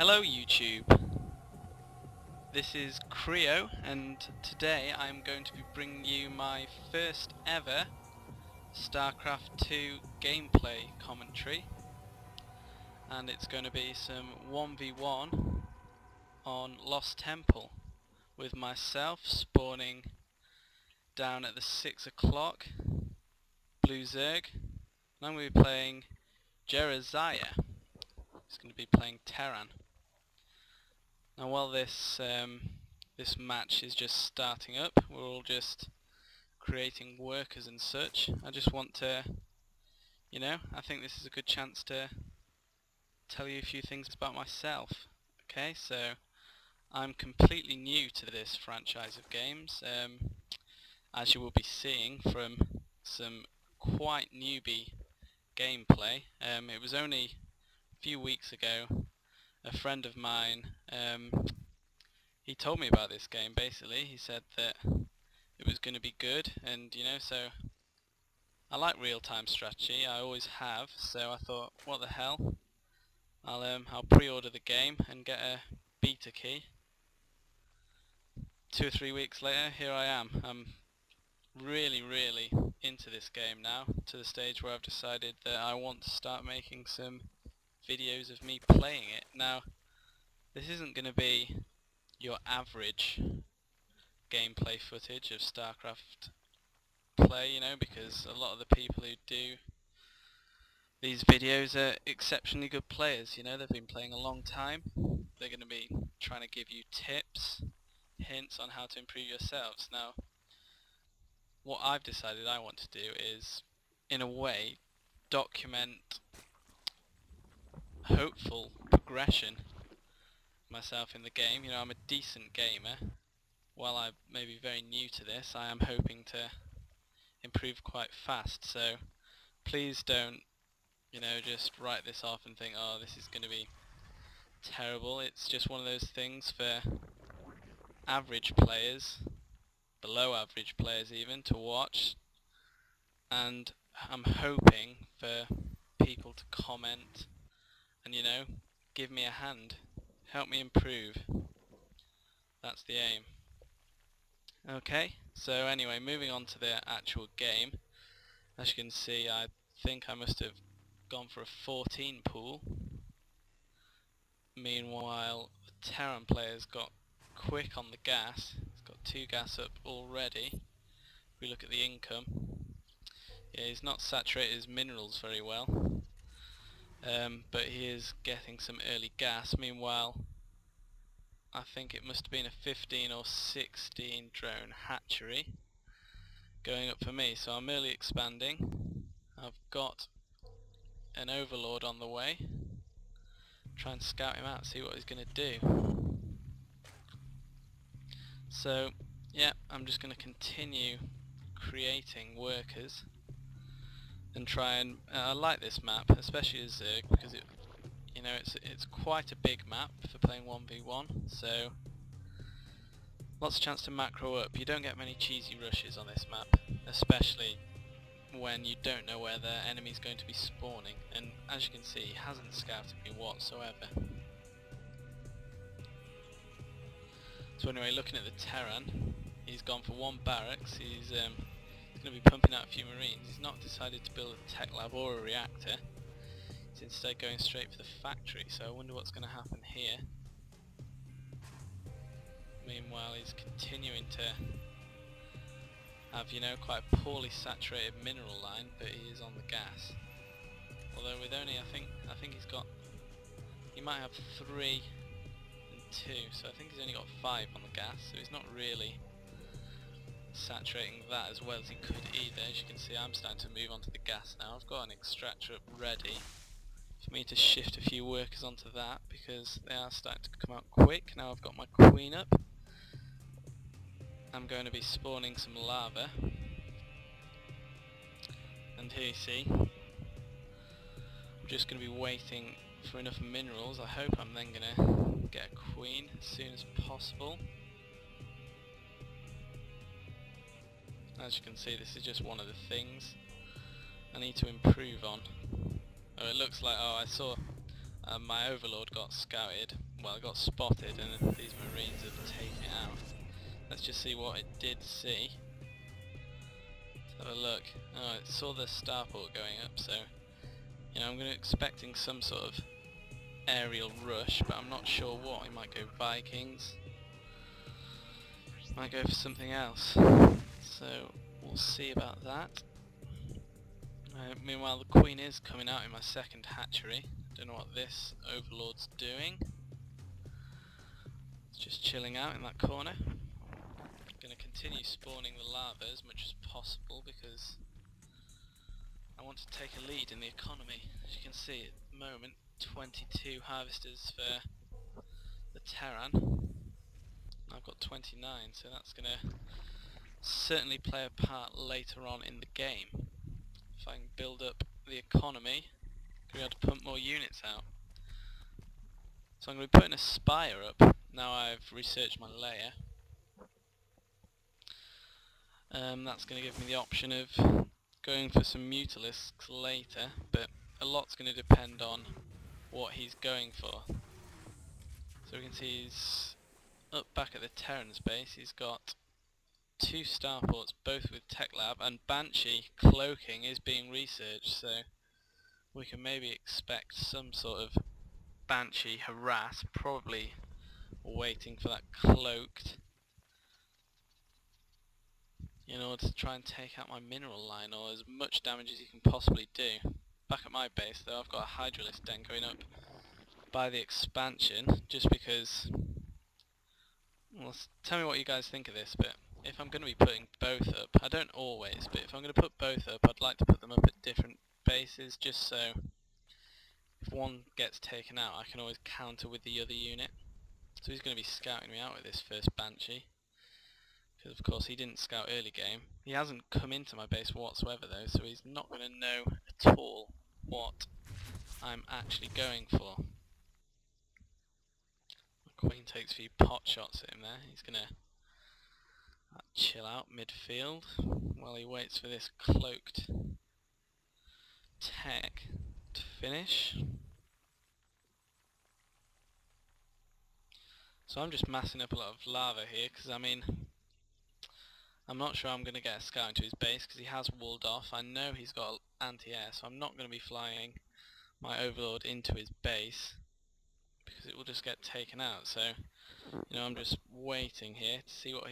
Hello YouTube, this is Creo and today I'm going to be bringing you my first ever StarCraft 2 gameplay commentary, and it's going to be some 1v1 on Lost Temple with myself spawning down at the 6 o'clock blue Zerg, and I'm going to be playing Jeremiah. He's going to be playing Terran. Now while this match is just starting up, we're all just creating workers and such. I just want to, I think this is a good chance to tell you a few things about myself. Okay, so I'm completely new to this franchise of games, as you will be seeing from some quite newbie gameplay. It was only a few weeks ago a friend of mine, he told me about this game. Basically he said that it was going to be good, and so I like real-time strategy, I always have, so I thought, what the hell, I'll pre-order the game and get a beta key. 2 or 3 weeks later, here I am. I'm really into this game now, to the stage where I've decided that I want to start making some videos of me playing it. Now this isn't going to be your average gameplay footage of StarCraft play, because a lot of the people who do these videos are exceptionally good players. They've been playing a long time. They're going to be trying to give you tips, hints on how to improve yourselves. Now what I've decided I want to do is, in a way, document hopeful progression myself in the game. I'm a decent gamer. While I may be very new to this, I am hoping to improve quite fast, so please don't just write this off and think, oh, this is going to be terrible. It's just one of those things for average players, below average players even, to watch, and I'm hoping for people to comment and give me a hand, help me improve. That's the aim. Okay, so anyway, moving on to the actual game. As you can see, I think I must have gone for a 14 pool. Meanwhile, the Terran player's got quick on the gas. He's got 2 gas up already. If we look at the income, yeah, he's not saturated his minerals very well, but he is getting some early gas. Meanwhile, I think it must have been a 15 or 16 drone hatchery going up for me, so I'm early expanding. I've got an overlord on the way. Try and scout him out, see what he's going to do. So yeah, I'm just going to continue creating workers and try and I like this map, especially as Zerg, because it's quite a big map for playing 1v1, so lots of chance to macro up. You don't get many cheesy rushes on this map, especially when you don't know where the enemy's going to be spawning, and as you can see, he hasn't scouted me whatsoever. So anyway, looking at the Terran, he's gone for 1 barracks. He's going to be pumping out a few marines. He's not decided to build a tech lab or a reactor. He's instead going straight for the factory, so I wonder what's going to happen here. Meanwhile, he's continuing to have, quite a poorly saturated mineral line, but he is on the gas. Although with only, I think he might have 3 and 2, so I think he's only got 5 on the gas, so he's not really saturating that as well as he could either. As you can see, I'm starting to move onto the gas now. I've got an extractor up ready for me to shift a few workers onto that, because they are starting to come out quick. Now I've got my queen up, I'm going to be spawning some lava, and here you see, I'm just going to be waiting for enough minerals. I hope I'm then going to get a queen as soon as possible. As you can see, this is just one of the things I need to improve on. Oh, it looks like, I saw my overlord got scouted well, it got spotted and these Marines have taken it out. Let's just see what it did see. Let's have a look. Oh, it saw the starport going up, so you know, I'm expecting some sort of aerial rush, but I'm not sure what. He might go Vikings, might go for something else. So we'll see about that. Meanwhile, the Queen is coming out in my second hatchery. Don't know what this Overlord's doing. It's just chilling out in that corner. Going to continue spawning the larvae as much as possible because I want to take a lead in the economy. As you can see at the moment, 22 harvesters for the Terran. I've got 29, so that's going to certainly play a part later on in the game. If I can build up the economy, I'm going to be able to pump more units out. So I'm going to be putting a spire up now I've researched my layer. That's going to give me the option of going for some mutalisks later, but a lot's going to depend on what he's going for. So we can see he's up back at the Terran's base. He's got 2 starports, both with Tech Lab, and Banshee cloaking is being researched, so we can maybe expect some sort of Banshee harass, probably waiting for that cloaked in order to try and take out my mineral line, or as much damage as you can possibly do. Back at my base though, I've got a Hydralisk den going up by the expansion, just because, well, tell me what you guys think of this, but if I'm going to be putting both up, I don't always, but if I'm going to put both up, I'd like to put them up at different bases, just so if one gets taken out, I can always counter with the other unit. So he's going to be scouting me out with this first Banshee, because of course he didn't scout early game. He hasn't come into my base whatsoever though, so he's not going to know at all what I'm actually going for. The Queen takes a few pot shots at him there. He's going to chill out midfield while he waits for this cloaked tech to finish. So I'm just massing up a lot of lava here, because I mean, I'm not sure I'm going to get a scout into his base because he has walled off. I know he's got anti-air, so I'm not going to be flying my Overlord into his base because it will just get taken out. So, you know, I'm just waiting here to see what he